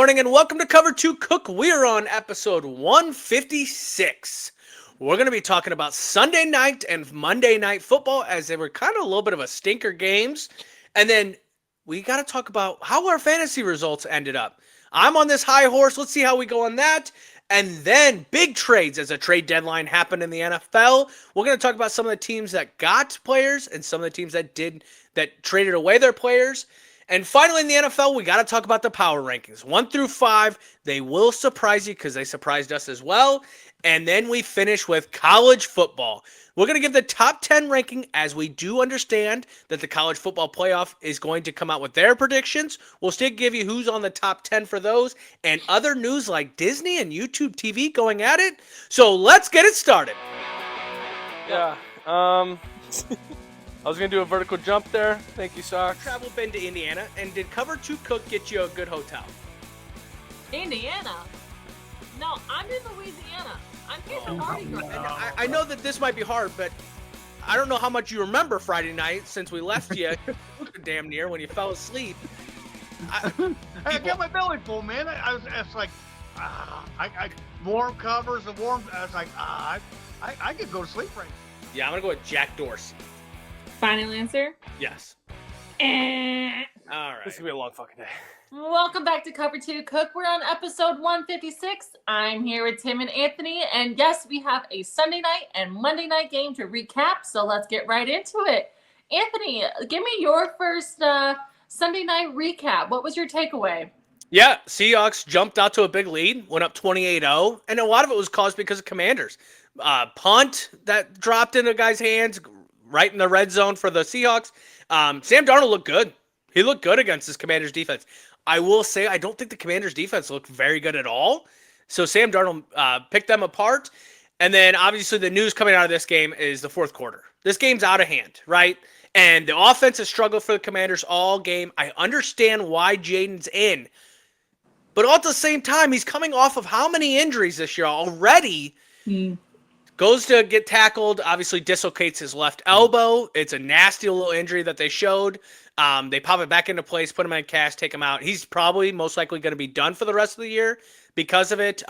morning and welcome to Cover 2 Cook. We're on episode 156. We're going to be talking about Sunday night and Monday night football as they were kind of a little bit of a stinker games. And then we got to talk about how our fantasy results ended up. I'm on this high horse. Let's see how we go on that. And then big trades as a trade deadline happened in the NFL. We're going to talk about some of the teams that got players and some of the teams that traded away their players. And finally, in the NFL, we got to talk about the power rankings. 1 through 5, they will surprise you because they surprised us as well. And then we finish with college football. We're going to give the top 10 ranking as we do understand that the college football playoff is going to come out with their predictions. We'll still give you who's on the top 10 for those and other news like Disney and YouTube TV going at it. So let's get it started. Yeah. I was going to do a vertical jump there. Thank you, Socks. Travel been to Indiana, and did Cover 2 Cook get you a good hotel? Indiana? No, I'm in Louisiana. I'm here for Mardi Gras. I know that this might be hard, but I don't know how much you remember Friday night since we left you damn near when you fell asleep. I got my belly full, man. I was like, I warm covers and warm. I was like, I could go to sleep right now. Yeah, I'm going to go with Jack Dorsey. Final answer? Yes. All right. This is going to be a long fucking day. Welcome back to Cover 2 Cook. We're on episode 156. I'm here with Tim and Anthony. And yes, we have a Sunday night and Monday night game to recap. So let's get right into it. Anthony, give me your first Sunday night recap. What was your takeaway? Yeah, Seahawks jumped out to a big lead, went up 28-0, and a lot of it was caused because of Commanders. Punt that dropped in a guy's hands right in the red zone for the Seahawks. Sam Darnold looked good. He looked good against this Commanders defense. I will say I don't think the Commanders defense looked very good at all. So Sam Darnold picked them apart. And then obviously the news coming out of this game is the fourth quarter. This game's out of hand, right? And the offense has struggled for the Commanders all game. I understand why Jaden's in. But all at the same time, he's coming off of how many injuries this year already? Goes to get tackled, obviously dislocates his left elbow. It's a nasty little injury that they showed. They pop it back into place, put him in a cast, take him out. He's probably most likely going to be done for the rest of the year because of it,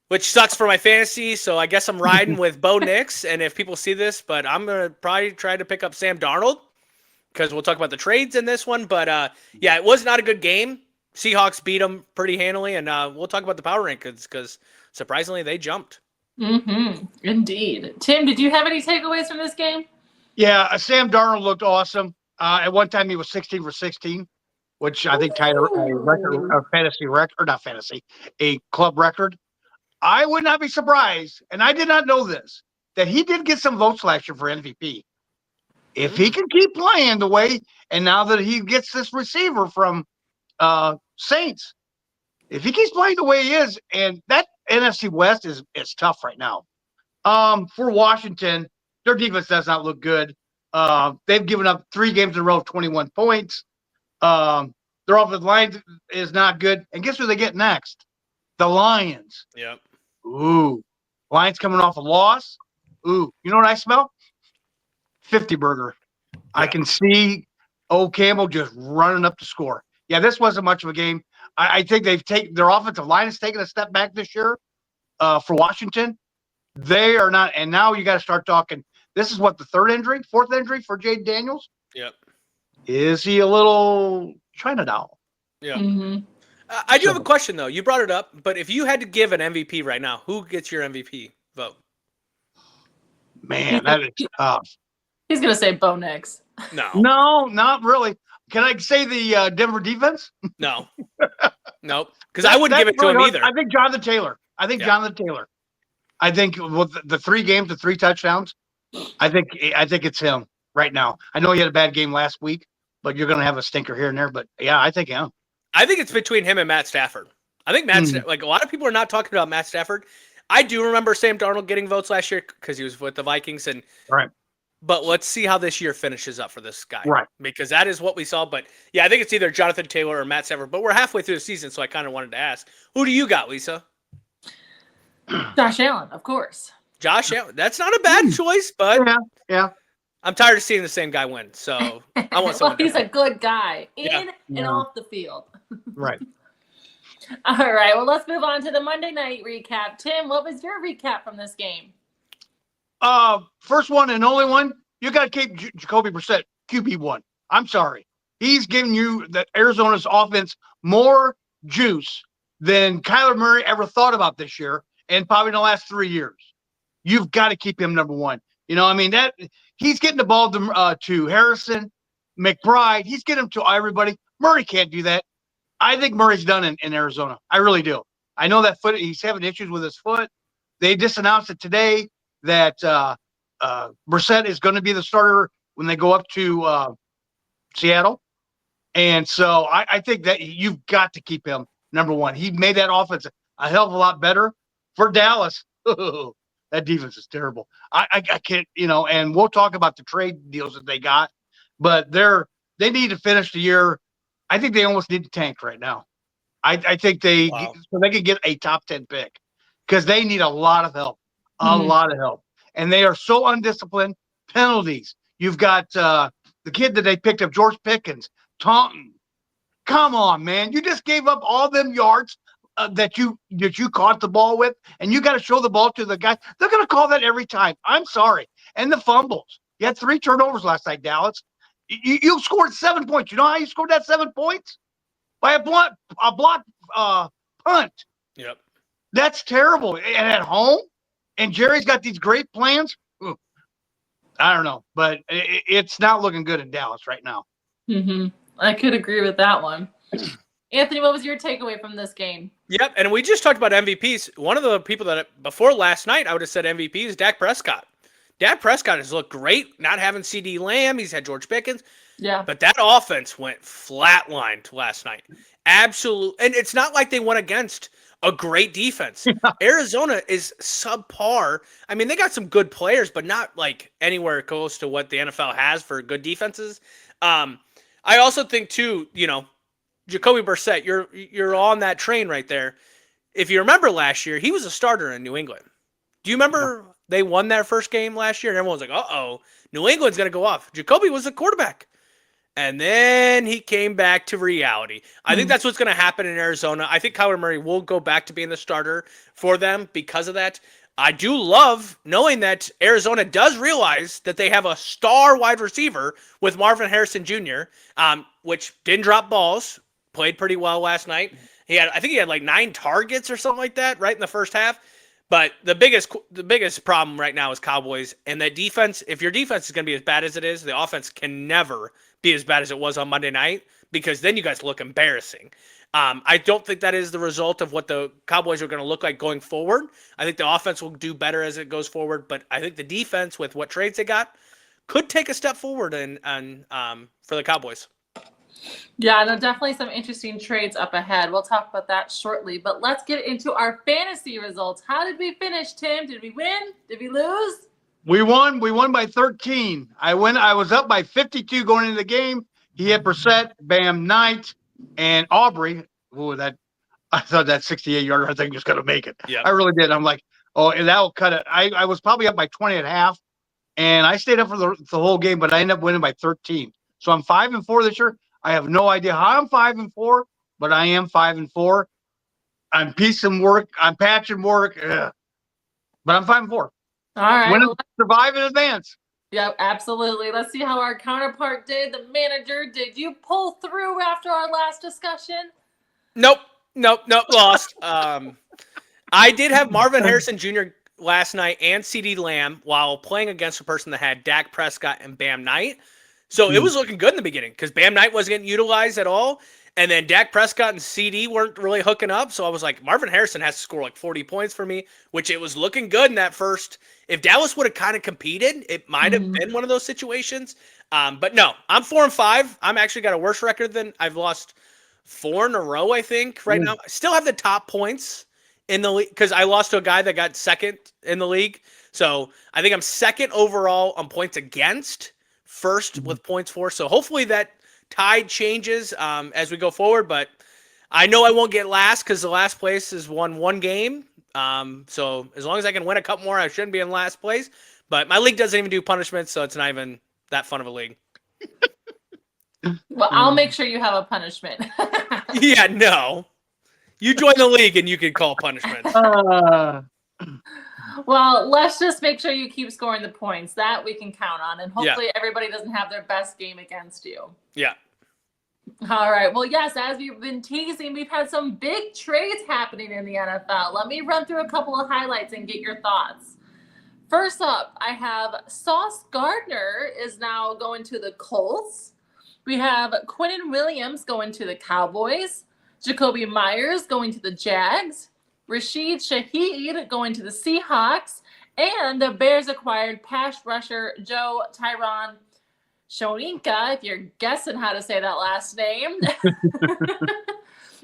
which sucks for my fantasy. So I guess I'm riding with Bo Nix, and if people see this, but I'm going to probably try to pick up Sam Darnold because we'll talk about the trades in this one. But, yeah, it was not a good game. Seahawks beat them pretty handily, and we'll talk about the power rankings because surprisingly they jumped. Indeed. Tim, did you have any takeaways from this game? Yeah, Sam Darnold looked awesome. At one time, he was 16 for 16, which I think tied a record, a fantasy record, or not fantasy, a club record. I would not be surprised, and I did not know this, that he did get some votes last year for MVP. If he can keep playing the way, and now that he gets this receiver from Saints, if he keeps playing the way he is, and that NFC West is tough right now. For Washington, their defense does not look good. They've given up 3 games in a row of 21 points. Their offensive line is not good. And guess who they get next? The Lions. Yep. Ooh. Lions coming off a loss. Ooh. You know what I smell? 50 burger. Yeah. I can see old Campbell just running up to score. Yeah, this wasn't much of a game. I think their offensive line has taken a step back this year for Washington. They are not, and now you got to start talking. This is what, the fourth injury for Jade Daniels? Yep. Is he a little China doll? Yeah. I do have a question, though. You brought it up, but if you had to give an MVP right now, who gets your MVP vote? Man, that is tough. He's going to say Bo Nix. No, not really. Can I say the Denver defense? No. Nope. Because I wouldn't give it to him either. I think Jonathan Taylor. I think with the 3 games, the 3 touchdowns, I think it's him right now. I know he had a bad game last week, but you're going to have a stinker here and there. But, yeah, I think him. I think it's between him and Matt Stafford. I think like a lot of people are not talking about Matt Stafford. I do remember Sam Darnold getting votes last year because he was with the Vikings. Right. But let's see how this year finishes up for this guy. Right. Because that is what we saw. But, yeah, I think it's either Jonathan Taylor or Matt Stafford. But we're halfway through the season, so I kind of wanted to ask. Who do you got, Lisa? Josh Allen, of course. Josh Allen. That's not a bad choice, but yeah. I'm tired of seeing the same guy win. So I want someone well, he's a good guy Yeah. in and off the field. Right. All right, well, let's move on to the Monday night recap. Tim, what was your recap from this game? First one and only one. You got to keep Jacoby Brissett QB1. I'm sorry. He's giving you the Arizona's offense more juice than Kyler Murray ever thought about this year and probably in the last 3 years. You've got to keep him number one. You know, I mean, that he's getting the ball to Harrison, McBride. He's getting them to everybody. Murray can't do that. I think Murray's done in Arizona. I really do. I know that foot. He's having issues with his foot. They just announced it today that Brissett is going to be the starter when they go up to Seattle. And so I think that you've got to keep him number one. He made that offense a hell of a lot better for Dallas. That defense is terrible. I can't, you know, and we'll talk about the trade deals that they got, but they need to finish the year. I think they almost need to tank right now. I think so they could get a top 10 pick because they need a lot of help, lot of help. And they are so undisciplined. Penalties. You've got the kid that they picked up, George Pickens, Taunton. Come on, man. You just gave up all them yards that you caught the ball with, and you got to show the ball to the guy. They're going to call that every time. I'm sorry. And the fumbles. You had 3 turnovers last night, Dallas. You scored 7 points. You know how you scored that 7 points? By a block punt. Yep. That's terrible. And at home, and Jerry's got these great plans. Ooh, I don't know, but it's not looking good in Dallas right now. I could agree with that one. Anthony, what was your takeaway from this game? Yep, and we just talked about MVPs. One of the people that before last night I would have said MVP is Dak Prescott. Dak Prescott has looked great, not having CeeDee Lamb. He's had George Pickens. Yeah. But that offense went flatlined last night. Absolute. And it's not like they went against a great defense. Arizona is subpar. I mean, they got some good players, but not like anywhere close to what the NFL has for good defenses. I also think too, you know, Jacoby Brissett, you're on that train right there. If you remember last year, he was a starter in New England. Do you remember they won their first game last year? And everyone was like, uh-oh, New England's going to go off. Jacoby was the quarterback. And then he came back to reality. I think that's what's going to happen in Arizona. I think Kyler Murray will go back to being the starter for them because of that. I do love knowing that Arizona does realize that they have a star wide receiver with Marvin Harrison Jr., which didn't drop balls, played pretty well last night. I think he had like 9 targets or something like that right in the first half. But the biggest problem right now is Cowboys and that defense. If your defense is going to be as bad as it is, the offense can never be as bad as it was on Monday night because then you guys look embarrassing. I don't think that is the result of what the Cowboys are going to look like going forward. I think the offense will do better as it goes forward, but I think the defense with what trades they got could take a step forward for the Cowboys. Yeah, no, definitely some interesting trades up ahead. We'll talk about that shortly, but let's get into our fantasy results. How did we finish, Tim? Did we win? Did we lose? We won. We won by 13. I was up by 52 going into the game. He had Brissett, Bam Knight, and Aubrey. I thought that 68-yarder thing was going to make it. Yeah, I really did. I'm like, oh, and that'll cut it. I was probably up by 20 at half, and I stayed up for the whole game, but I ended up winning by 13. So I'm 5-4 this year. I have no idea how I'm 5-4, but I am 5-4. I'm piecing work. I'm patching work. But I'm 5-4. All right. Survive in advance. Yeah, absolutely. Let's see how our counterpart did. The manager, did you pull through after our last discussion? Nope. Lost. I did have Marvin Harrison Jr. last night and CeeDee Lamb while playing against a person that had Dak Prescott and Bam Knight. So it was looking good in the beginning because Bam Knight wasn't getting utilized at all. And then Dak Prescott and CD weren't really hooking up. So I was like, Marvin Harrison has to score like 40 points for me, which it was looking good in that first. If Dallas would have kind of competed, it might have been one of those situations. But no, I'm 4-5. I'm actually got a worse record than I've lost 4 in a row, I think, right now. I still have the top points in the league because I lost to a guy that got second in the league. So I think I'm second overall on points against, first with points for. So hopefully that tide changes as we go forward. But I know I won't get last because the last place is won 1 game. So as long as I can win a couple more, I shouldn't be in last place. But my league doesn't even do punishments, so it's not even that fun of a league. Well, I'll make sure you have a punishment. Yeah, no. You join the league and you can call punishments. Well, let's just make sure you keep scoring the points. That we can count on. And hopefully everybody doesn't have their best game against you. Yeah. All right. Well, yes, as we've been teasing, we've had some big trades happening in the NFL. Let me run through a couple of highlights and get your thoughts. First up, I have Sauce Gardner is now going to the Colts. We have Quinnen Williams going to the Cowboys. Jacoby Myers going to the Jags. Rashid Shaheed going to the Seahawks. And the Bears acquired pass rusher Joe Tyron Shoninka, if you're guessing how to say that last name.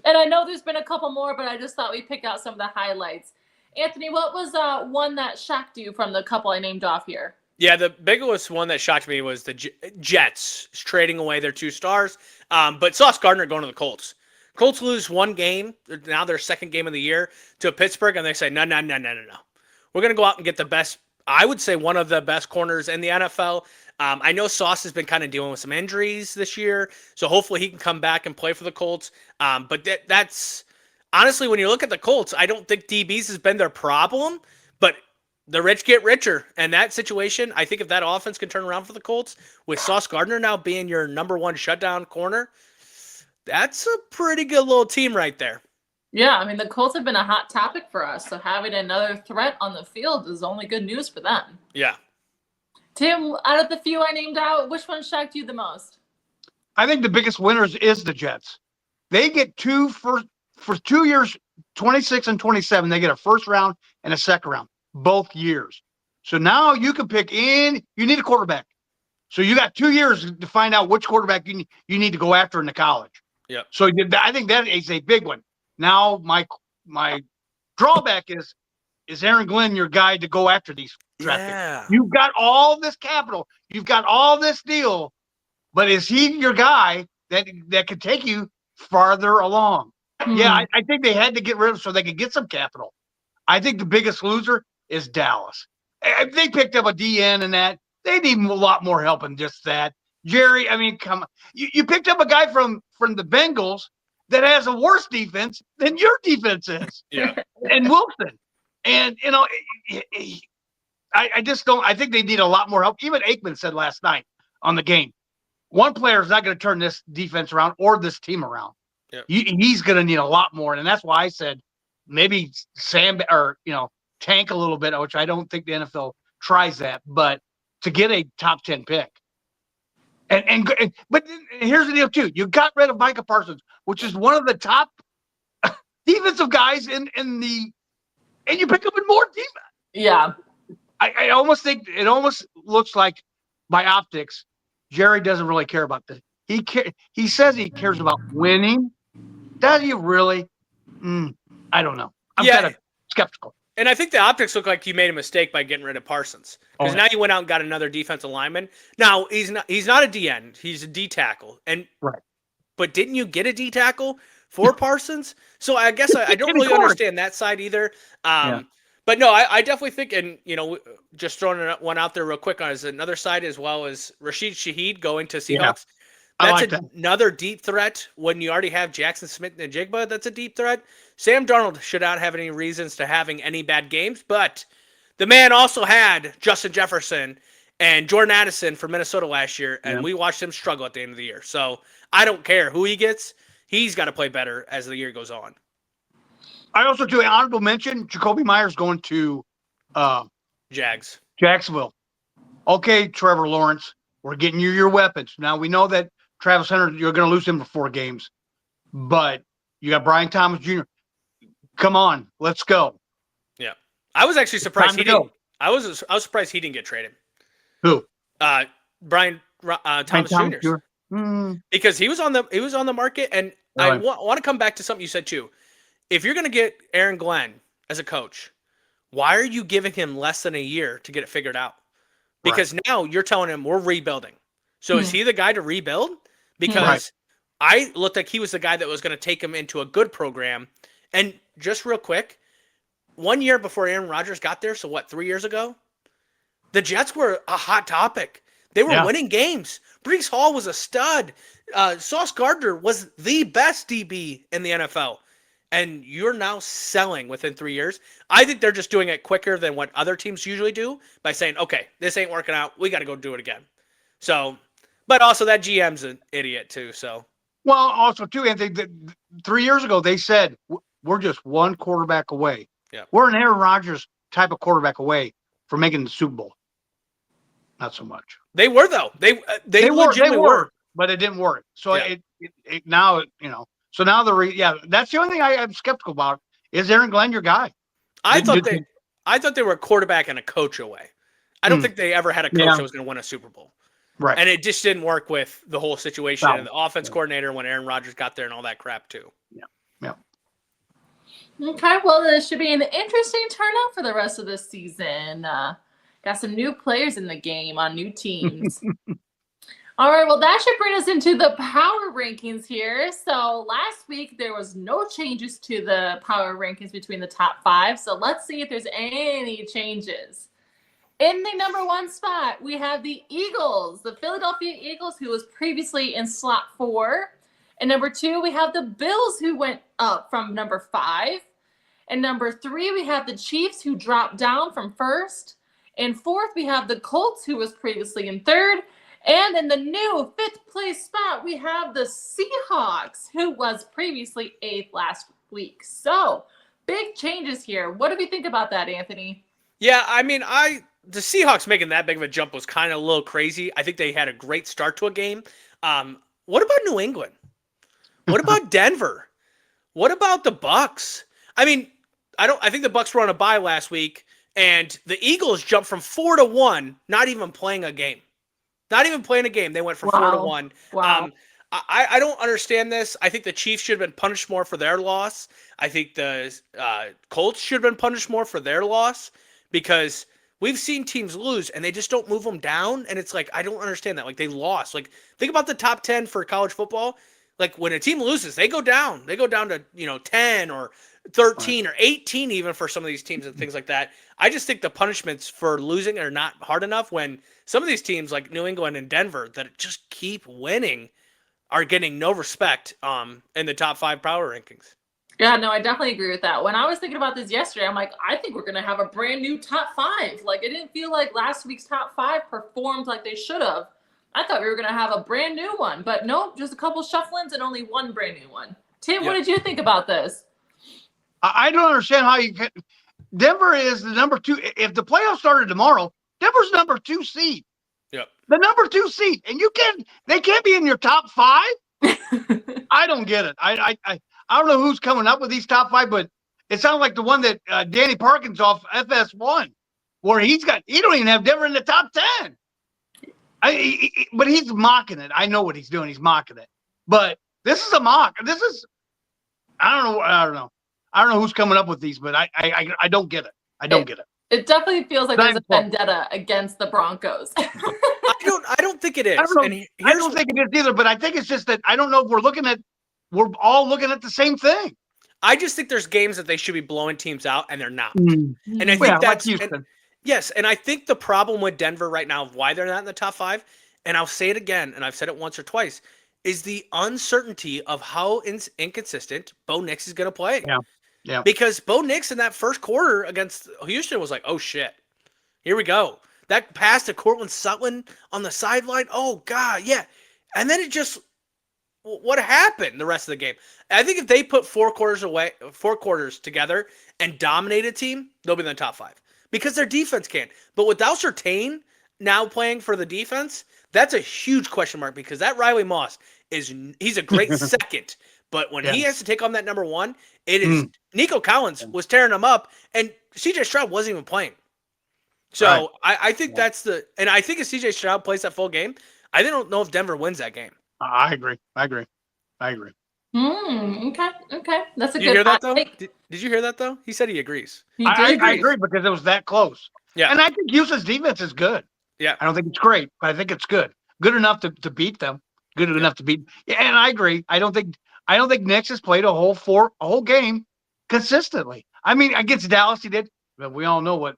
And I know there's been a couple more, but I just thought we'd pick out some of the highlights. Anthony, what was one that shocked you from the couple I named off here? Yeah, the biggest one that shocked me was the Jets trading away their 2 stars. But Sauce Gardner going to the Colts. Colts lose one game, now their second game of the year, to Pittsburgh, and they say, no. We're going to go out and get the best, I would say one of the best corners in the NFL. I know Sauce has been kind of dealing with some injuries this year, so hopefully he can come back and play for the Colts. But that's honestly, when you look at the Colts, I don't think DBs has been their problem, but the rich get richer. And that situation, I think if that offense can turn around for the Colts, with Sauce Gardner now being your number 1 shutdown corner, that's a pretty good little team right there. Yeah, I mean, the Colts have been a hot topic for us, so having another threat on the field is only good news for them. Yeah. Tim, out of the few I named out, which one shocked you the most? I think the biggest winners is the Jets. They get for 2 years, 26 and 27, they get a first round and a second round, both years. So now you can pick you need a quarterback. So you got 2 years to find out which quarterback you need to go after in the college. Yeah. So I think that is a big one. Now my drawback is Aaron Glenn your guy to go after these draft picks? You've got all this capital, you've got all this deal, but is he your guy that could take you farther along? Yeah, I think they had to get rid of so they could get some capital. I think the biggest loser is Dallas. If they picked up a DN and that, they need a lot more help than just that. Jerry, I mean, come on. You picked up a guy from the Bengals that has a worse defense than your defense is. Yeah. And Wilson. And, I just don't – I think they need a lot more help. Even Aikman said last night on the game, one player is not going to turn this defense around or this team around. Yep. He's going to need a lot more. And that's why I said maybe tank a little bit, which I don't think the NFL tries that, but to get a top 10 pick. But here's the deal too. You got rid of Micah Parsons, which is one of the top defensive guys and you pick up in more defense. Yeah. I almost think it almost looks like by optics, Jerry doesn't really care about this. He says he cares about winning. Does he really? I don't know. I'm kind of skeptical. And I think the optics look like you made a mistake by getting rid of Parsons, because now you went out and got another defensive lineman. Now he's not a DN, he's a D tackle, right. But didn't you get a D tackle for Parsons? So I guess I don't really understand that side either. But no, I definitely think, and just throwing one out there real quick on as another side, as well as Rashid Shaheed going to Seahawks. That's another deep threat when you already have Jackson Smith and Jigba. That's a deep threat. Sam Darnold should not have any reasons to having any bad games, but the man also had Justin Jefferson and Jordan Addison for Minnesota last year, and we watched him struggle at the end of the year. So I don't care who he gets. He's got to play better as the year goes on. I also do an honorable mention, Jacoby Myers going to Jacksonville. Okay, Trevor Lawrence, we're getting you your weapons. Now we know that Travis Hunter, you're going to lose him for 4 games, but you got Brian Thomas Jr. Come on, let's go. Yeah, I was actually surprised he didn't. I was surprised he didn't get traded. Who? Brian Thomas Jr. Because he was on the market, and I want to come back to something you said too. If you're going to get Aaron Glenn as a coach, why are you giving him less than a year to get it figured out? Because now you're telling him we're rebuilding. So is he the guy to rebuild? Because I looked like he was the guy that was going to take him into a good program. And just real quick, 1 year before Aaron Rodgers got there, so 3 years ago, the Jets were a hot topic. They were winning games. Breece Hall was a stud. Sauce Gardner was the best DB in the NFL. and you're now selling within 3 years. I think they're just doing it quicker than what other teams usually do by saying, okay, this ain't working out. We got to go do it again. So, but also that GM's an idiot too. So, Well, also too, Anthony, 3 years ago they said we're just one quarterback away. Yeah. We're an Aaron Rodgers type of quarterback away from making the Super Bowl. Not so much. they were though. They legitimately were. But it didn't work. So Yeah. it now, so now that's the only thing I'm skeptical about is Aaron Glenn your guy? I thought they were a quarterback and a coach away. I don't think they ever had a coach that was going to win a Super Bowl. Right. And it just didn't work with the whole situation and the offense Yeah. coordinator when Aaron Rodgers got there and all that crap too. Yeah. Okay, well, this should be an interesting turnout for the rest of the season. Got some new players in the game on new teams. All right, well, that should bring us into the power rankings here. So last week, there was no changes to the power rankings between the top 5. So let's see if there's any changes. In the number 1 spot, we have the Eagles, the Philadelphia Eagles, who was previously in slot 4. And number 2, we have the Bills, who went up from number 5. And number 3, we have the Chiefs, who dropped down from 1st. And 4th, we have the Colts, who was previously in 3rd. And in the new 5th place spot, we have the Seahawks, who was previously 8th last week. So, big changes here. What do we think about that, Anthony? Yeah, I mean, the Seahawks making that big of a jump was kind of a little crazy. I think they had a great start to a game. What about New England? What about Denver? What about the Bucks? I mean, I think the Bucks were on a bye last week, and the Eagles jumped from 4-1, not even playing a game. Not even playing a game. They went from 4-1. Wow. I don't understand this. I think the Chiefs should have been punished more for their loss. I think the Colts should have been punished more for their loss because we've seen teams lose and they just don't move them down. And it's like, I don't understand that. Like, they lost. Like, think about the top 10 for college football. Like, when a team loses, they go down. They go down to, 10 or 13 or 18 even for some of these teams and things like that. I just think the punishments for losing are not hard enough when some of these teams like New England and Denver that just keep winning are getting no respect in the top 5 power rankings. Yeah, no, I definitely agree with that. When I was thinking about this yesterday, I'm like, I think we're going to have a brand new top 5. Like, it didn't feel like last week's top 5 performed like they should have. I thought we were going to have a brand new one, but nope, just a couple shufflings and only one brand new one. Tim, What did you think about this? I don't understand how you can. Denver is the number 2. If the playoffs started tomorrow, Denver's number 2 seed. Yep. The number 2 seed, and they can't be in your top 5. I don't get it. I don't know who's coming up with these top 5, but it sounds like the one that Danny Parkins off FS1, where he don't even have Denver in the top 10. But he's mocking it. I know what he's doing. He's mocking it. But this is a mock. This is, I don't know. I don't know who's coming up with these, but I don't get it. I don't get it. It definitely feels like there's a vendetta against the Broncos. I don't think it is. I don't think it is either, but I think it's just that I don't know if we're all looking at the same thing. I just think there's games that they should be blowing teams out and they're not. Mm. And I think that's Houston. Yes, and I think the problem with Denver right now, why they're not in the top 5, and I'll say it again, and I've said it once or twice, is the uncertainty of how inconsistent Bo Nix is going to play. Yeah. Because Bo Nix in that first quarter against Houston was like, oh, shit, here we go. That pass to Cortland Sutton on the sideline, oh, God, yeah. And then it just, what happened the rest of the game? I think if they put 4 quarters together and dominate a team, they'll be in the top 5. Because their defense can. But without Surtain now playing for the defense, that's a huge question mark because that Riley Moss he's a great second. But when he has to take on that number 1, it is Nico Collins was tearing him up and CJ Stroud wasn't even playing. So I think and I think if CJ Stroud plays that full game, I don't know if Denver wins that game. I agree. Okay. That's a good. Did you hear that though? Did you hear that though? He said he agrees. I agree because it was that close. Yeah. And I think Houston's defense is good. Yeah. I don't think it's great, but I think it's good. Good enough to beat them. Good enough to beat. Yeah, and I agree. I don't think Nix has played a whole game consistently. I mean, against Dallas he did, but we all know what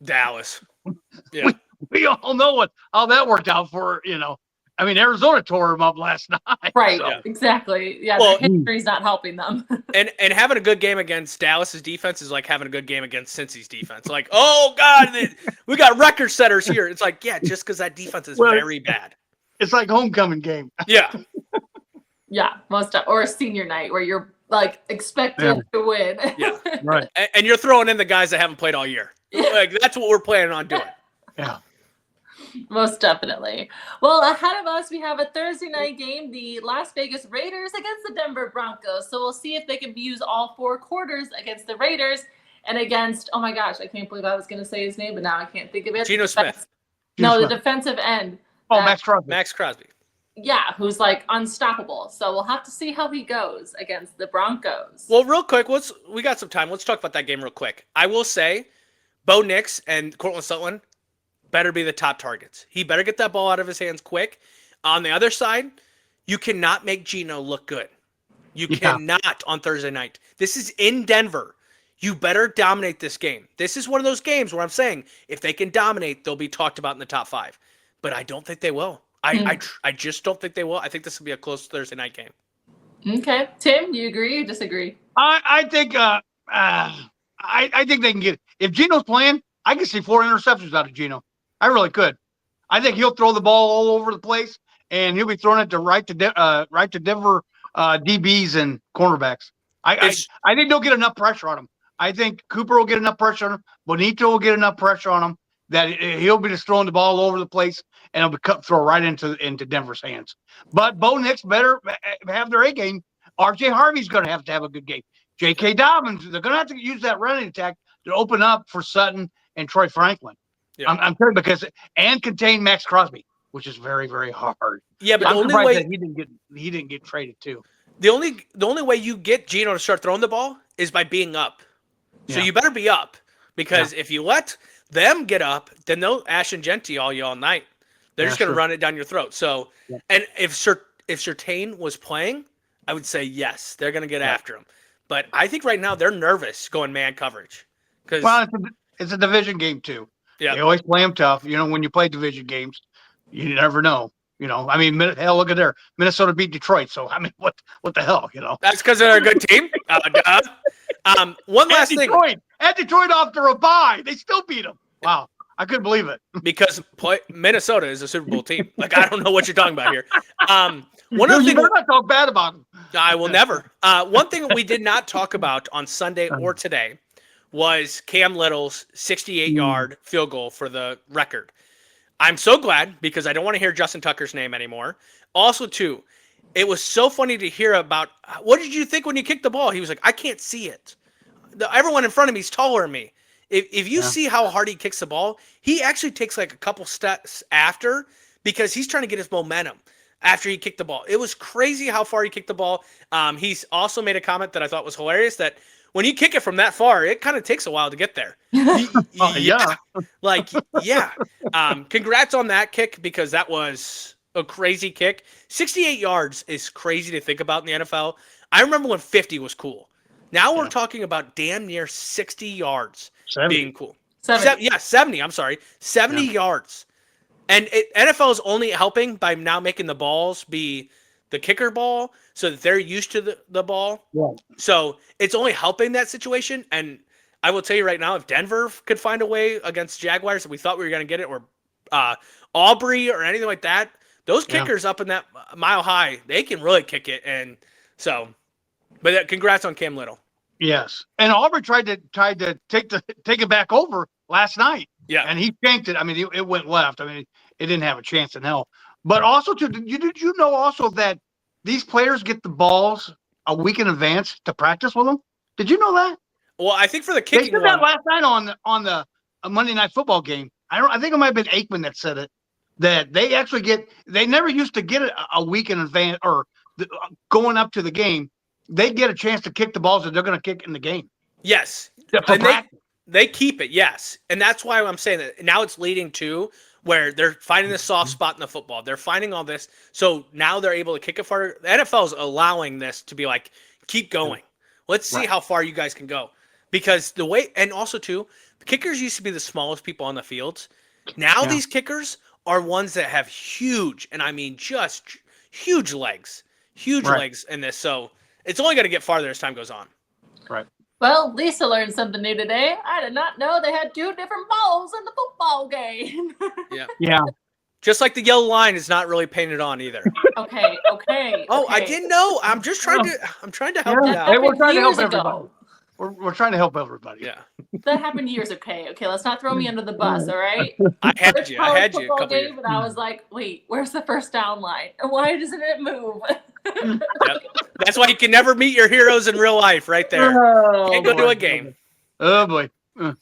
Dallas. Yeah. we all know how that worked out for, I mean, Arizona tore him up last night. Right. so. Yeah. Exactly. Yeah. Well, the history's not helping them. And having a good game against Dallas's defense is like having a good game against Cincy's defense. Like, oh God, we got record setters here. It's like, yeah, just because that defense is very bad. It's like homecoming game. Yeah. Yeah. Or a senior night where you're like expected to win. Yeah. Right. And you're throwing in the guys that haven't played all year. Like, that's what we're planning on doing. Yeah. Most definitely. Well, ahead of us, we have a Thursday night game, the Las Vegas Raiders against the Denver Broncos. So we'll see if they can use all 4 quarters against the Raiders and against, oh my gosh, I can't believe I was going to say his name, but now I can't think of it. Geno Smith. No, the defensive end. Oh, Max Crosby. Max Crosby. Yeah, who's like unstoppable. So we'll have to see how he goes against the Broncos. Well, real quick, we got some time. Let's talk about that game real quick. I will say, Bo Nix and Cortland Sutton better be the top targets. He better get that ball out of his hands quick. On the other side, you cannot make Geno look good. You cannot on Thursday night. This is in Denver. You better dominate this game. This is one of those games where I'm saying if they can dominate, they'll be talked about in the top 5. But I don't think they will. I just don't think they will. I think this will be a close Thursday night game. Okay. Tim, do you agree or disagree? I think I think they can get it. If Geno's playing, I can see 4 interceptions out of Geno. I really could. I think he'll throw the ball all over the place, and he'll be throwing it to right to Denver DBs and cornerbacks. I think they'll get enough pressure on him. I think Cooper will get enough pressure on him. Bonito will get enough pressure on him that he'll be just throwing the ball all over the place, and it'll be throw right into Denver's hands. But Bo Nix better have their A game. R.J. Harvey's going to have a good game. J.K. Dobbins, they're going to have to use that running attack to open up for Sutton and Troy Franklin. Yeah. I'm telling you and contain Max Crosby, which is very, very hard. Yeah, but I'm the only surprised way that he didn't get traded too. The only way you get Geno to start throwing the ball is by being up. So you better be up, because if you let them get up, then they'll Ash and Genty all you all night. They're just going to run it down your throat. So, and if Surtain was playing, I would say yes, they're going to get after him. But I think right now they're nervous going man coverage. Well, it's a division game too. Yeah, they always play them tough. You know, when you play division games, you never know. You know, I mean, hell, look at there. Minnesota beat Detroit. So, I mean, what the hell, you know? That's because they're a good team. One last thing. At Detroit after a bye, they still beat them. Wow. I couldn't believe it. Because Minnesota is a Super Bowl team. Like, I don't know what you're talking about here. One other thing. You better not talk bad about them. I will never. One thing we did not talk about on Sunday or today was Cam Little's 68-yard field goal for the record. I'm so glad, because I don't want to hear Justin Tucker's name anymore. Also, too, it was so funny to hear about, what did you think when you kicked the ball? He was like, I can't see it. Everyone in front of me is taller than me. If you see how hard he kicks the ball, he actually takes like a couple steps after, because he's trying to get his momentum after he kicked the ball. It was crazy how far he kicked the ball. He's also made a comment that I thought was hilarious, that when you kick it from that far, it kind of takes a while to get there. Congrats on that kick, because that was a crazy kick. 68 yards is crazy to think about in the NFL. I remember when 50 was cool. Now we're talking about damn near 60 yards 70. being cool. 70. 70. I'm sorry. 70 yards. And NFL is only helping by now making the balls be the kicker ball, so that they're used to the ball. Yeah. So it's only helping that situation. And I will tell you right now, if Denver could find a way against Jaguars that we thought we were going to get it, or Aubrey or anything like that, those kickers up in that mile high, they can really kick it. And so, but congrats on Cam Little. Yes. And Aubrey tried to take it back over last night. Yeah. And he shanked it. I mean, it went left. I mean, it didn't have a chance in hell. But also, did you know also that these players get the balls a week in advance to practice with them? Did you know that? Well, I think for the kicking, they did that last night on the Monday Night Football game. I think it might have been Aikman that said it. That they never used to get it a week in advance, or going up to the game. They get a chance to kick the balls that they're going to kick in the game. Yes, they keep it. Yes, and that's why I'm saying that now it's leading to where they're finding the soft spot in the football. They're finding all this, so now they're able to kick it far. The NFL is allowing this to be like, keep going. Let's see how far you guys can go, because the way, and also too, the kickers used to be the smallest people on the fields. Now these kickers are ones that have huge, and I mean just huge legs Right. in this. So it's only going to get farther as time goes on. Right. Well, Lisa learned something new today. I did not know they had 2 different balls in the football game. Yeah. Yeah. Just like the yellow line is not really painted on either. Okay. Oh, I didn't know. I'm trying to help you Yeah. out. Hey, we're trying to help Years ago. everybody. We're trying to help everybody. Yeah. That happened years. Okay, let's not throw me under the bus, all right? I had First you college a football couple years. game, and I was like, wait, where's the first down line? And why doesn't it move? Yep. That's why you can never meet your heroes in real life right there. Oh, Can't go boy. to a game. Oh boy.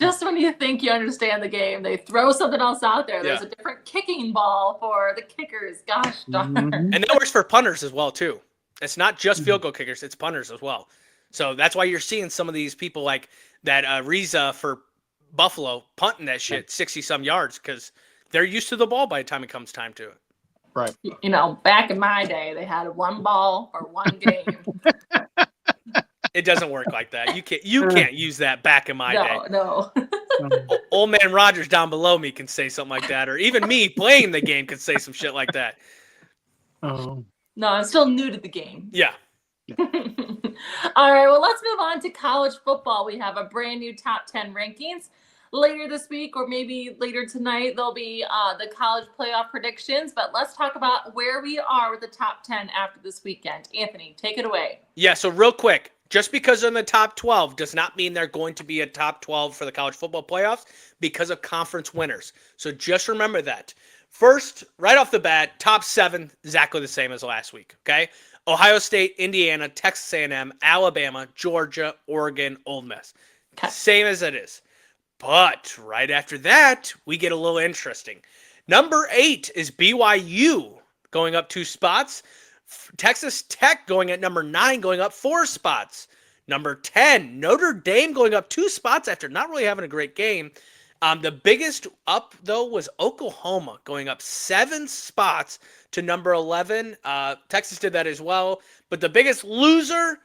Just when you think you understand the game, they throw something else out there. There's Yeah. a different kicking ball for the kickers. Gosh darn. Mhm. And that works for punters as well, too. It's not just field goal kickers, it's punters as well. So that's why you're seeing some of these people like that Reza for Buffalo punting that shit 60-some yards because they're used to the ball by the time it comes time to it. Right. You know, back in my day, they had 1 ball for 1 game. It doesn't work like that. You can't use that back in my day. No. Old man Rogers down below me can say something like that, or even me playing the game can say some shit like that. Oh. No, I'm still new to the game. Yeah. All right, well, let's move on to college football. We have a brand new top 10 rankings. Later this week, or maybe later tonight, there'll be the college playoff predictions. But let's talk about where we are with the top 10 after this weekend. Anthony, take it away. Yeah, so real quick, just because they're in the top 12 does not mean they're going to be a top 12 for the college football playoffs because of conference winners. So just remember that. First, right off the bat, top 7, exactly the same as last week, okay? Ohio State, Indiana, Texas A&M, Alabama, Georgia, Oregon, Ole Miss. Okay. Same as it is. But right after that, we get a little interesting. Number 8 is BYU going up 2 spots. Texas Tech going at number 9, going up 4 spots. Number 10, Notre Dame going up 2 spots after not really having a great game. The biggest up, though, was Oklahoma going up 7 spots to number 11. Texas did that as well. But the biggest loser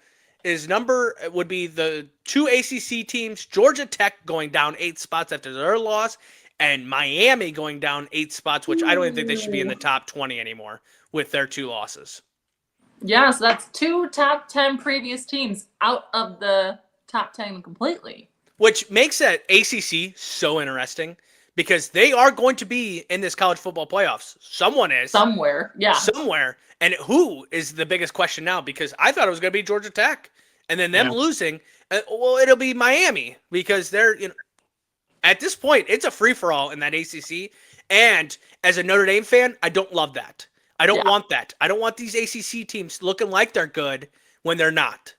would be the 2 ACC teams, Georgia Tech going down 8 spots after their loss, and Miami going down 8 spots, which I don't even think they should be in the top 20 anymore with their 2 losses. Yeah, so that's 2 top 10 previous teams out of the top 10 completely. Which makes that ACC so interesting because they are going to be in this college football playoffs. Someone is. Somewhere, yeah. Somewhere. And who is the biggest question now? Because I thought it was going to be Georgia Tech. And then them losing, well, it'll be Miami because they're, at this point, it's a free-for-all in that ACC. And as a Notre Dame fan, I don't love that. I don't want that. I don't want these ACC teams looking like they're good when they're not.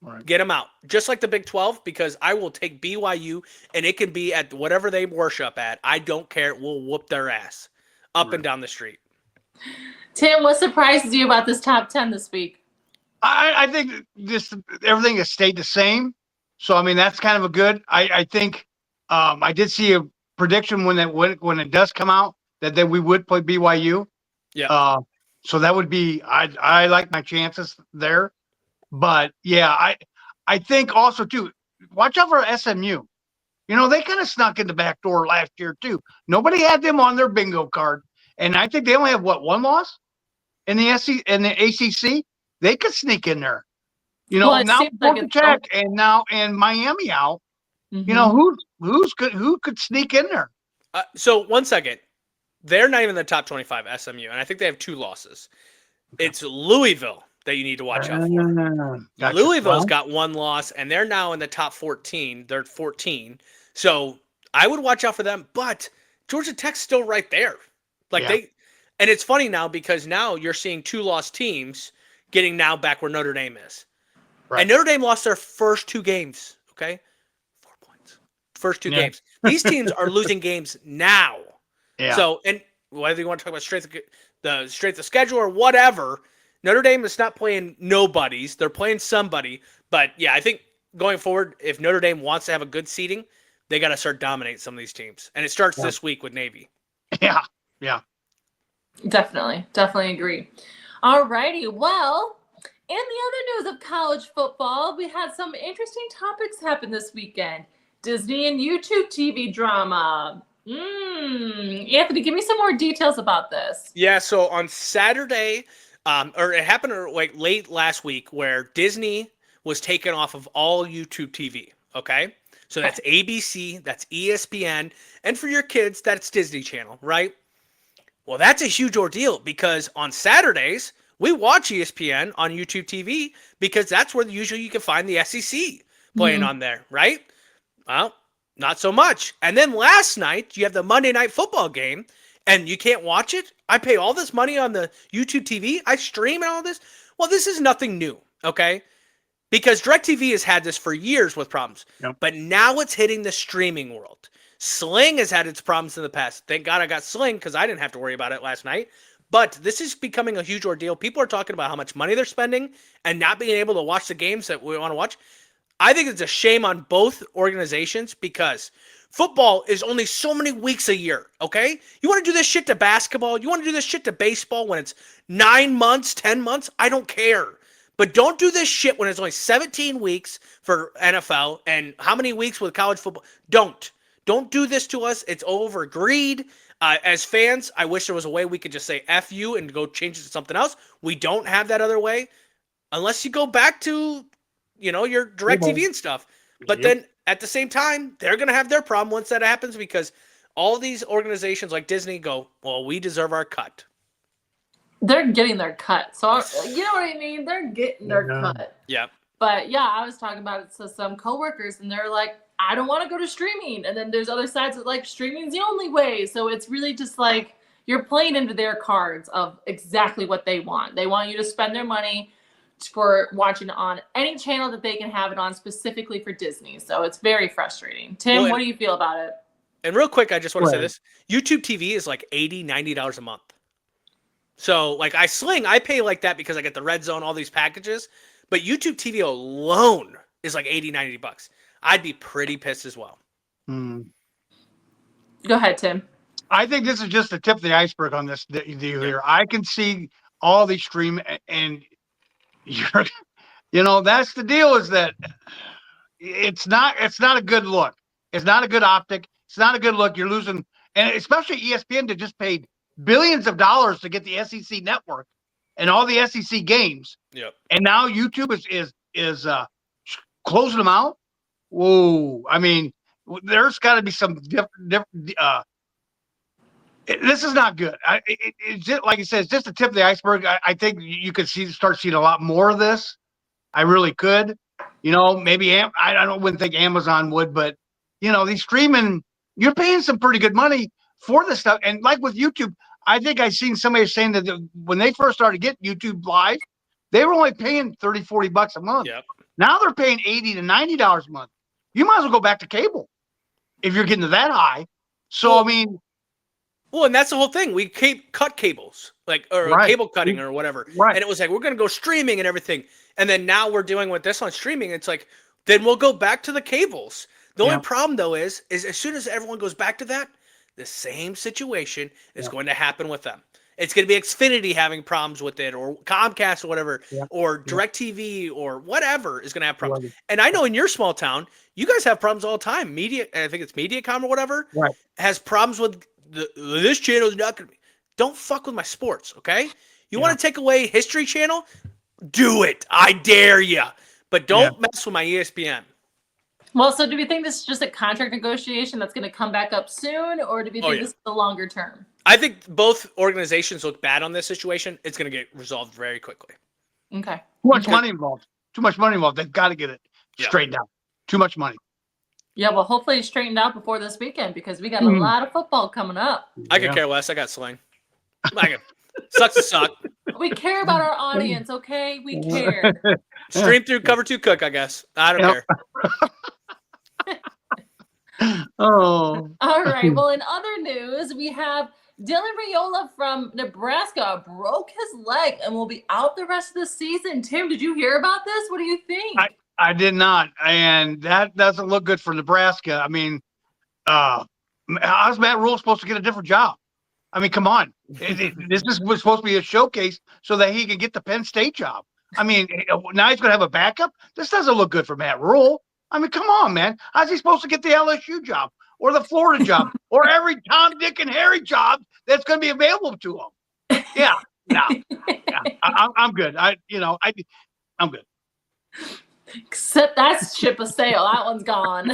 Right. Get them out. Just like the Big 12, because I will take BYU, and it can be at whatever they worship at. I don't care. We'll whoop their ass up and down the street. Tim, what surprises you about this top 10 this week? I think everything has stayed the same. So I mean that's kind of a good. I think I did see a prediction when it does come out that we would play BYU. Yeah. So that would be I like my chances there. But yeah, I think also too, watch out for SMU. They kind of snuck in the back door last year too. Nobody had them on their bingo card, and I think they only have 1 loss in the ACC. They could sneak in there. Well, it now seems like Georgia it's Tech and Miami out. Who could sneak in there? So 1 second. They're not even in the top 25, SMU, and I think they have 2 losses. It's Louisville that you need to watch out for. Gotcha. Louisville's got 1 loss, and they're now in the top 14. They're 14. So I would watch out for them, but Georgia Tech's still right there. And it's funny now because now you're seeing 2 lost teams getting now back where Notre Dame is. Right. And Notre Dame lost their first 2 games, okay? 4 points. First 2 games. These teams are losing games now. Yeah. So, and whether you want to talk about strength of schedule or whatever, Notre Dame is not playing nobodies. They're playing somebody. But, yeah, I think going forward, if Notre Dame wants to have a good seeding, they got to start dominating some of these teams. And it starts this week with Navy. Yeah. Definitely agree. All righty. Well, in the other news of college football, we had some interesting topics happen this weekend. Disney and YouTube TV drama. Anthony, give me some more details about this. Yeah, so on Saturday, or it happened like late last week, where Disney was taken off of all YouTube TV. Okay, so that's ABC, that's ESPN, and for your kids, that's Disney Channel, right? Well, that's a huge ordeal because on Saturdays we watch ESPN on YouTube TV because that's where usually you can find the SEC playing on there, right? Well, not so much. And then last night, you have the Monday Night Football game, and you can't watch it? I pay all this money on the YouTube TV. I stream and all this. Well, this is nothing new, okay? Because DirecTV has had this for years with problems. Yep. But now it's hitting the streaming world. Sling has had its problems in the past. Thank God I got Sling because I didn't have to worry about it last night. But this is becoming a huge ordeal. People are talking about how much money they're spending and not being able to watch the games that we want to watch. I think it's a shame on both organizations because football is only so many weeks a year, okay? You want to do this shit to basketball? You want to do this shit to baseball when it's 9 months, 10 months? I don't care. But don't do this shit when it's only 17 weeks for NFL and how many weeks with college football? Don't. Don't do this to us. It's over greed. As fans, I wish there was a way we could just say F you and go change it to something else. We don't have that other way unless you go back to your DirecTV and stuff. But then at the same time, they're going to have their problem once that happens because all these organizations like Disney go, well, we deserve our cut. They're getting their cut. So, you know what I mean? They're getting their cut. Yeah. But yeah, I was talking about it to some coworkers and they're like, I don't want to go to streaming. And then there's other sides that like streaming's the only way. So it's really just like you're playing into their cards of exactly what they want. They want you to spend their money for watching on any channel that they can have it on specifically for Disney. So it's very frustrating. Tim, what do you feel about it? And real quick, I just want to say this. YouTube TV is like $80, $90 a month. So like I pay like that because I get the red zone, all these packages. But YouTube TV alone is like $80, $90. I'd be pretty pissed as well. Go ahead, Tim. I think this is just the tip of the iceberg on this deal here. I can see all these stream and that's the deal is that it's not a good look. It's not a good optic. It's not a good look. You're losing, and especially ESPN that just paid billions of dollars to get the SEC network and all the SEC games. Yep. And now YouTube is closing them out. Whoa. I mean, there's got to be some different this is not good. It's just, like you said, it's just the tip of the iceberg. I think you could start seeing a lot more of this. I really could. Maybe wouldn't think Amazon would, but these streaming, you're paying some pretty good money for this stuff. And like with YouTube, I think I seen somebody saying that when they first started getting YouTube Live, they were only paying $30, $40 a month. Yep. Now they're paying $80 to $90 a month. You might as well go back to cable if you're getting to that high. So, Well, and that's the whole thing. We cut cables, cable cutting or whatever. Right. And it was like, we're going to go streaming and everything. And then now we're doing with this on streaming. It's like, then we'll go back to the cables. The only problem, though, is as soon as everyone goes back to that, the same situation is going to happen with them. It's going to be Xfinity having problems with it, or Comcast or whatever, or DirecTV or whatever is going to have problems. And I know in your small town, you guys have problems all the time. I think it's Mediacom or whatever, has problems with this channel is not going to be. Don't fuck with my sports, okay? You want to take away History Channel? Do it. I dare you. But don't mess with my ESPN. Well, so do we think this is just a contract negotiation that's going to come back up soon, or do we think this is the longer term? I think both organizations look bad on this situation. It's going to get resolved very quickly. Okay. Too much money involved. Too much money involved. They've got to get it straightened out. Too much money. Yeah, well, hopefully it's straightened out before this weekend because we got a lot of football coming up. I could care less. I got Sling. Sucks to suck. We care about our audience, okay? We care. Stream through Cover 2 Cook, I guess. I don't care. Oh. All right. Well, in other news, we have Dylan Raiola from Nebraska broke his leg and will be out the rest of the season. Tim, did you hear about this? What do you think? I did not, and that doesn't look good for Nebraska. I mean, how's Matt Rule supposed to get a different job? I mean, come on. This was supposed to be a showcase so that he can get the Penn State job. I mean, now he's going to have a backup? This doesn't look good for Matt Rule. I mean, come on, man. How's he supposed to get the LSU job? or the Florida job or every Tom, Dick, and Harry job that's going to be available to them. Yeah, no, yeah, I'm good. I'm good. Except that's ship a sail. That one's gone.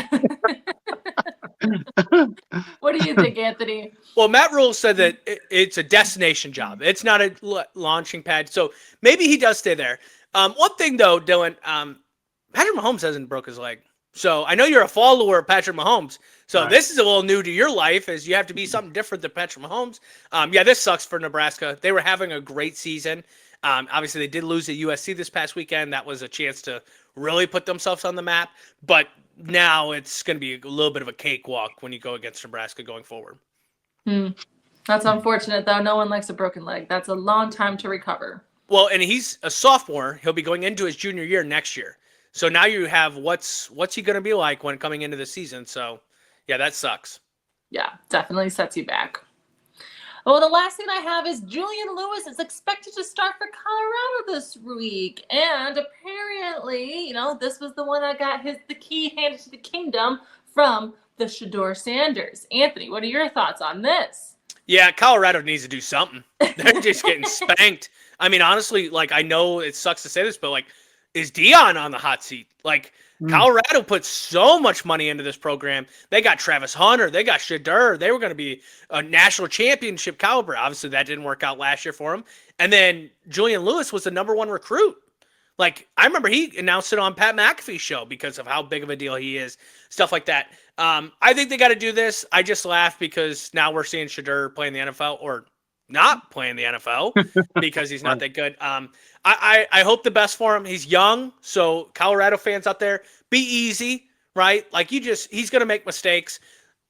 What do you think, Anthony? Well, Matt Rule said that it's a destination job. It's not a launching pad. So maybe he does stay there. One thing, though, Dylan, Patrick Mahomes hasn't broke his leg. So I know you're a follower of Patrick Mahomes. So This is a little new to your life, as you have to be something different than Patrick Mahomes. Yeah, this sucks for Nebraska. They were having a great season. Obviously, they did lose at USC this past weekend. That was a chance to really put themselves on the map. But now it's going to be a little bit of a cakewalk when you go against Nebraska going forward. That's unfortunate, though. No one likes a broken leg. That's a long time to recover. Well, and he's a sophomore. He'll be going into his junior year next year. So now you have what's he going to be like when coming into the season. So, yeah, that sucks. Yeah, definitely sets you back. Well, the last thing I have is Julian Lewis is expected to start for Colorado this week. And apparently, this was the one that got the key handed to the kingdom from the Shedeur Sanders. Anthony, what are your thoughts on this? Yeah, Colorado needs to do something. They're just getting spanked. I mean, honestly, I know it sucks to say this, but is Dion on the hot seat? Colorado put so much money into this program. They got Travis Hunter. They got Shedeur. They were going to be a national championship caliber. Obviously, that didn't work out last year for him. And then Julian Lewis was the number one recruit. I remember he announced it on Pat McAfee's show because of how big of a deal he is, stuff like that. I think they got to do this. I just laugh because now we're seeing Shedeur playing the NFL or not playing the NFL because he's not that good. I hope the best for him. He's young, so Colorado fans out there, be easy, right? He's going to make mistakes.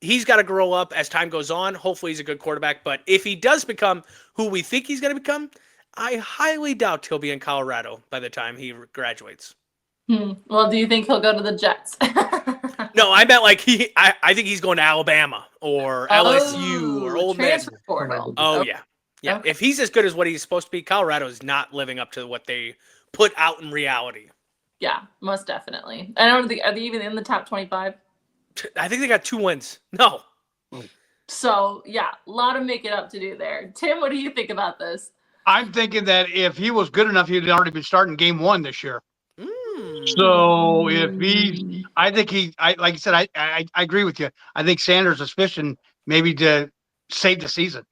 He's got to grow up as time goes on. Hopefully he's a good quarterback, but if he does become who we think he's going to become, I highly doubt he'll be in Colorado by the time he graduates. Well, do you think he'll go to the Jets? No, I meant I think he's going to Alabama or LSU or Ole Miss. Portal. Oh, okay. Yeah. Okay. If he's as good as what he's supposed to be, Colorado is not living up to what they put out in reality. Yeah, most definitely. I don't think, are they even in the top 25? I think they got 2 wins. No. So, yeah, a lot of making up to do there. Tim, what do you think about this? I'm thinking that if he was good enough, he'd already been starting game 1 this year. So if like you said, I agree with you. I think Sanders' suspicion maybe to save the season.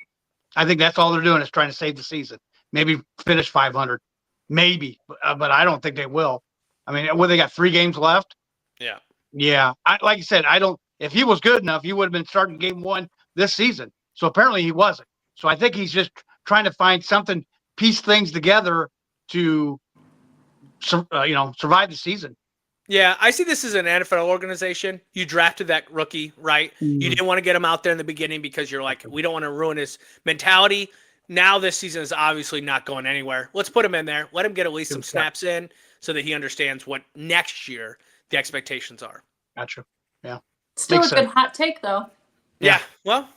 I think that's all they're doing is trying to save the season. Maybe finish 500, maybe, but I don't think they will. I mean, they got 3 games left. Yeah. Yeah. Like you said, if he was good enough, he would have been starting game 1 this season. So apparently he wasn't. So I think he's just trying to find something, piece things together to, survive the season. Yeah, I see this as an NFL organization. You drafted that rookie, right? Mm-hmm. You didn't want to get him out there in the beginning because you're like, we don't want to ruin his mentality. Now this season is obviously not going anywhere. Let's put him in there. Let him get at least some snaps in so that he understands what next year the expectations are. Gotcha. Yeah. Still a good hot take, though. Yeah. Well,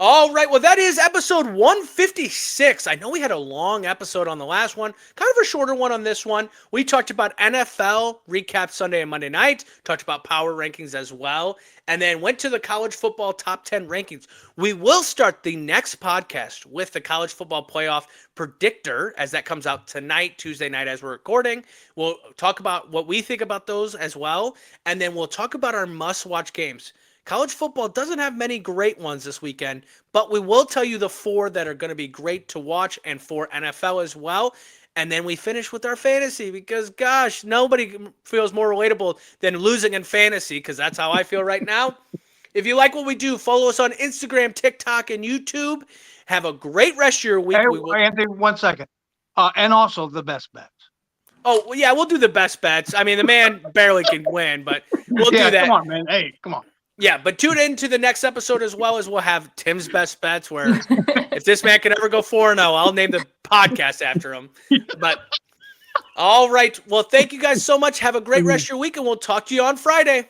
all right. Well, that is episode 156. I know we had a long episode on the last one, kind of a shorter one on this one. We talked about NFL, recap Sunday and Monday night, talked about power rankings as well, and then went to the college football top 10 rankings. We will start the next podcast with the college football playoff predictor as that comes out tonight, Tuesday night as we're recording. We'll talk about what we think about those as well, and then we'll talk about our must-watch games. College football doesn't have many great ones this weekend, but we will tell you the 4 that are going to be great to watch and for NFL as well. And then we finish with our fantasy because, gosh, nobody feels more relatable than losing in fantasy because that's how I feel right now. If you like what we do, follow us on Instagram, TikTok, and YouTube. Have a great rest of your week. Hey, Anthony, 1 second. And also the best bets. Oh, well, yeah, we'll do the best bets. I mean, the man barely can win, but we'll do that. Come on, man. Hey, come on. Yeah, but tune in to the next episode as well as we'll have Tim's best bets where if this man can ever go 4-0, I'll name the podcast after him. But all right. Well, thank you guys so much. Have a great rest of your week, and we'll talk to you on Friday.